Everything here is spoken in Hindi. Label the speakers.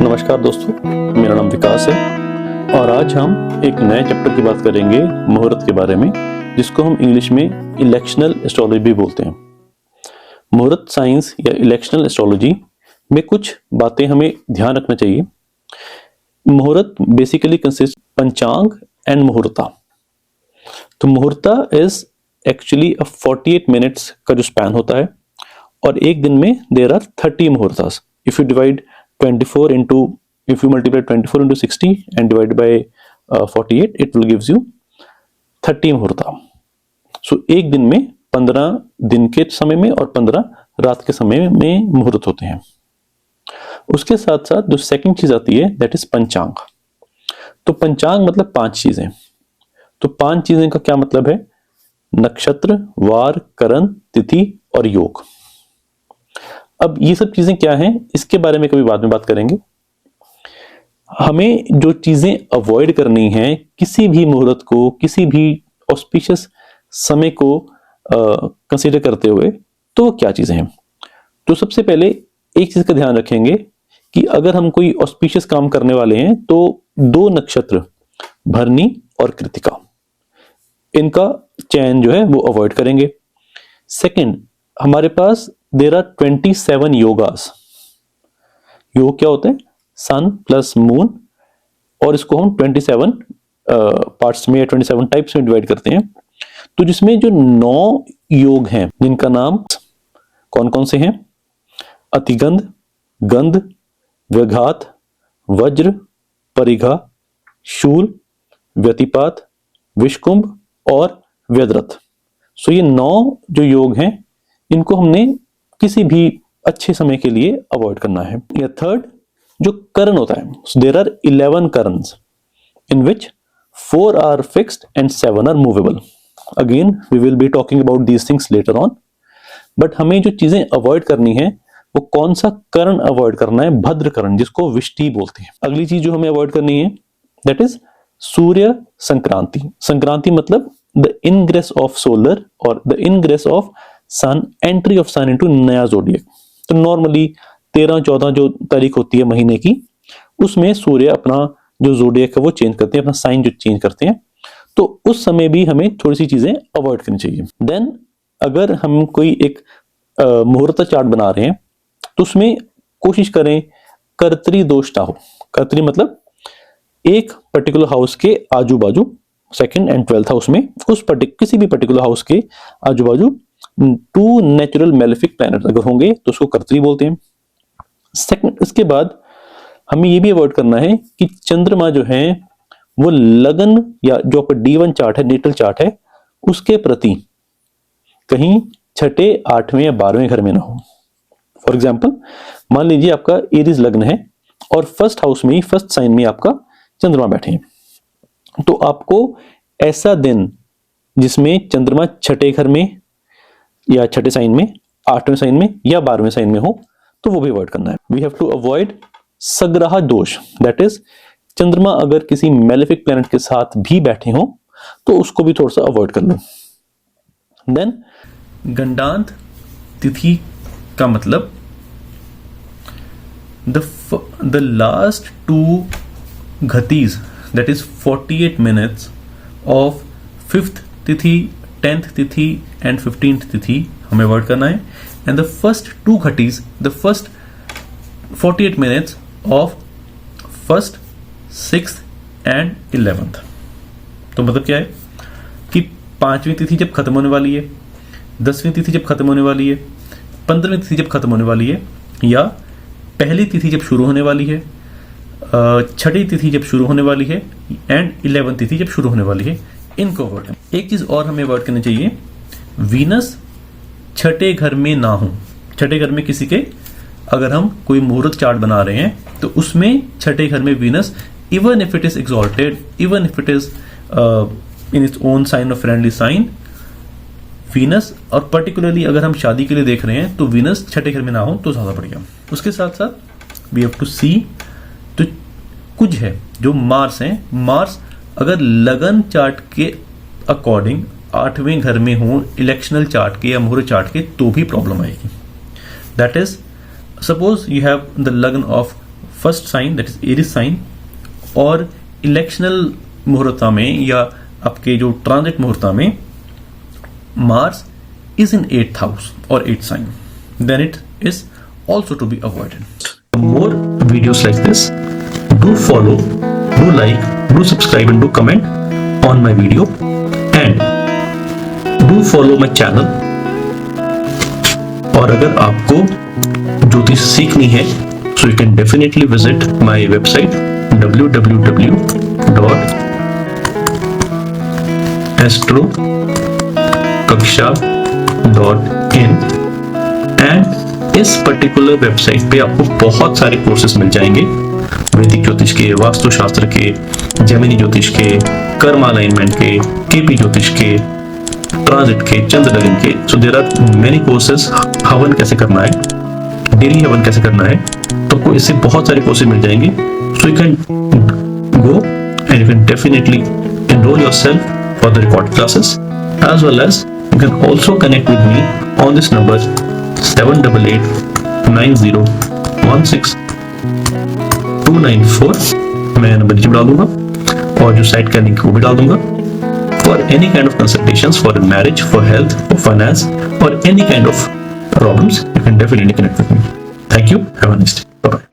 Speaker 1: नमस्कार दोस्तों, मेरा नाम विकास है और आज हम एक नए चैप्टर की बात करेंगे मुहूर्त के बारे में, जिसको हम इंग्लिश में इलेक्शनल एस्ट्रोलॉजी भी बोलते हैं। मुहूर्त साइंस या इलेक्शनल एस्ट्रोलॉजी में कुछ बातें हमें ध्यान रखना चाहिए। मुहूर्त बेसिकली कंसिस्ट पंचांग एंड मुहूर्ता। तो मुहूर्ता इज एक्चुअली 48 मिनट्स का जो स्पैन होता है और एक दिन में देयर आर 30 मुहूर्तास। If you multiply 24 into 60 and divide by 48, it will gives you 30 मुहूर्ता। सो एक दिन में 15 दिन के समय में और 15 रात के समय में मुहूर्त होते हैं। उसके साथ साथ जो सेकंड चीज आती है दैट इज पंचांग। तो पंचांग मतलब 5 चीजें। तो 5 चीजें का क्या मतलब है? नक्षत्र, वार, करण, तिथि और योग। अब ये सब चीजें क्या हैं, इसके बारे में कभी बाद में बात करेंगे। हमें जो चीजें अवॉइड करनी है किसी भी मुहूर्त को, किसी भी ऑस्पिशियस समय को कंसीडर करते हुए, तो क्या चीजें हैं? तो सबसे पहले एक चीज का ध्यान रखेंगे कि अगर हम कोई ऑस्पिशियस काम करने वाले हैं तो 2 नक्षत्र भरनी और कृतिका, इनका चयन जो है वो अवॉइड करेंगे। सेकंड, हमारे पास देयर आर 27 योगास। योग क्या होते हैं? सन प्लस मून, और इसको हम 27 पार्ट्स में या 27 टाइप्स में डिवाइड करते हैं। तो जिसमें जो 9 योग हैं, जिनका नाम कौन कौन से हैं? अतिगंध, गंध, व्यघात, वज्र, परिघा, शूल, व्यतिपात, विषकुंभ और व्यद्रथ। सो ये 9 जो योग हैं, इनको हमने किसी भी अच्छे समय के लिए अवॉइड करना है। या थर्ड, जो करण होता है, there are 11 karans in which 4 are fixed and 7 are movable. Again we will be talking about these things later on, but हमें जो चीजें अवॉइड करनी है वो कौन सा करण अवॉइड करना है? भद्र करण, जिसको विष्टि बोलते हैं। अगली चीज जो हमें अवॉइड करनी है दैट इज सूर्य संक्रांति। संक्रांति मतलब द इनग्रेस ऑफ सोलर और the ingress of sun, entry of sun into नया जोडियक। तो नॉर्मली 13-14 जो तारीख होती है महीने की, उसमें सूर्य अपना जो जोडियक है वो चेंज करते हैं, अपना साइन जो चेंज करते हैं। तो उस समय भी हमें थोड़ी सी चीजें अवॉइड करनी चाहिए। देन अगर हम कोई एक मुहूर्त चार्ट बना रहे हैं तो उसमें कोशिश करें कर्तरी दोष ना हो। कर्तरी मतलब एक पर्टिकुलर हाउस के आजू बाजू, 2nd एंड 12th हाउस में, उस किसी भी पर्टिकुलर हाउस के आजू बाजू 2 नेचुरल मेलेफिक प्लैनेट अगर होंगे तो उसको कर्तरी बोलते हैं। सेकंड, इसके बाद हमें ये भी अवॉइड करना है कि चंद्रमा जो है वो लगन या जो आपका D1 चार्ट है, नेटल चार्ट है, उसके प्रति कहीं 6ठे, 8वें या 12वें घर में ना हो। फॉर एग्जाम्पल, मान लीजिए आपका एरीज लग्न है और फर्स्ट हाउस में ही, फर्स्ट साइन में आपका चंद्रमा बैठे हैं, तो आपको ऐसा दिन जिसमें चंद्रमा 6ठे घर में या 6ठे साइन में, 8वें साइन में या 12वें साइन में हो, तो वो भी अवॉइड करना है। वी हैव टू अवॉइड सग्रह दोष, दैट इज चंद्रमा अगर किसी मेलेफिक प्लैनेट के साथ भी बैठे हो तो उसको भी थोड़ा सा अवॉइड कर लो। देन गंडांत तिथि का मतलब the last 2 ghatis, that is 48 minutes of 5th tithi, 10th तिथि एंड 15th तिथि हमें अवॉइड करना है। And the first 2 ghatis, the first 48 minutes of 1st, 6th and 11th। तो मतलब क्या है कि 5वीं तिथि जब खत्म होने वाली है, 10वीं तिथि जब खत्म होने वाली है, 15वीं तिथि जब खत्म होने वाली है, या पहली तिथि जब शुरू होने वाली है, 6ठी तिथि जब शुरू होने वाली है एंड 11th तिथि जब शुरू होने वाली है, इनको अवॉइड करना। एक चीज और हमें अवॉइड करनी चाहिए, वीनस 6ठे घर में ना हो। 6ठे घर में किसी के, अगर हम कोई मुहूर्त चार्ट बना रहे हैं तो उसमें 6ठे घर में Venus, even if it is exalted, even if it is in its own sign और फ्रेंडली साइन, वीनस, और पर्टिकुलरली अगर हम शादी के लिए देख रहे हैं तो वीनस 6ठे घर में ना हो तो ज्यादा बढ़िया। उसके साथ साथ वी हैव टू सी, तो कुछ है जो मार्स है, मार्स अगर लगन चार्ट के अकॉर्डिंग 8वें घर में हो, इलेक्शनल चार्ट के या मुहूर्त चार्ट के, तो भी प्रॉब्लम आएगी। That is, suppose you have the lagan of first sign that is Aries sign, और इलेक्शनल मुहूर्ता में या आपके जो ट्रांजिट मुहूर्ता में Mars is in 8th house or 8th sign, then it is also to be avoided. For more videos like this, do follow, do like, do subscribe and do comment on my video, and do follow my channel. और अगर आपको ज्योतिष सीखनी है so you can definitely visit my website www.astrokaksha.in, and इस पर्टिकुलर वेबसाइट पे आपको बहुत सारे कोर्सेज मिल जाएंगे, वैदिक ज्योतिष के, वास्तुशास्त्र के, जेमिनी ज्योतिष के, कर्म अलाइनमेंट के, केपी ज्योतिष के, ट्रांजिट के, चंद्र लग्न के. So there are many courses. हवन कैसे करना है, डेली हवन कैसे करना है, तो आपको इससे बहुत सारे कोर्सेज मिल जाएंगे. So you can go and you can definitely enroll yourself for the recorded classes, as well as you can also connect with me on this number 7889016294. मैं नंबर नीचे डाल दूंगा और जो साइट का लिंक वो भी डाल दूंगा. For any kind of consultations, for marriage, for health, for finance, or any kind of problems, you can definitely connect with me. Thank you. Have a nice day. Bye bye.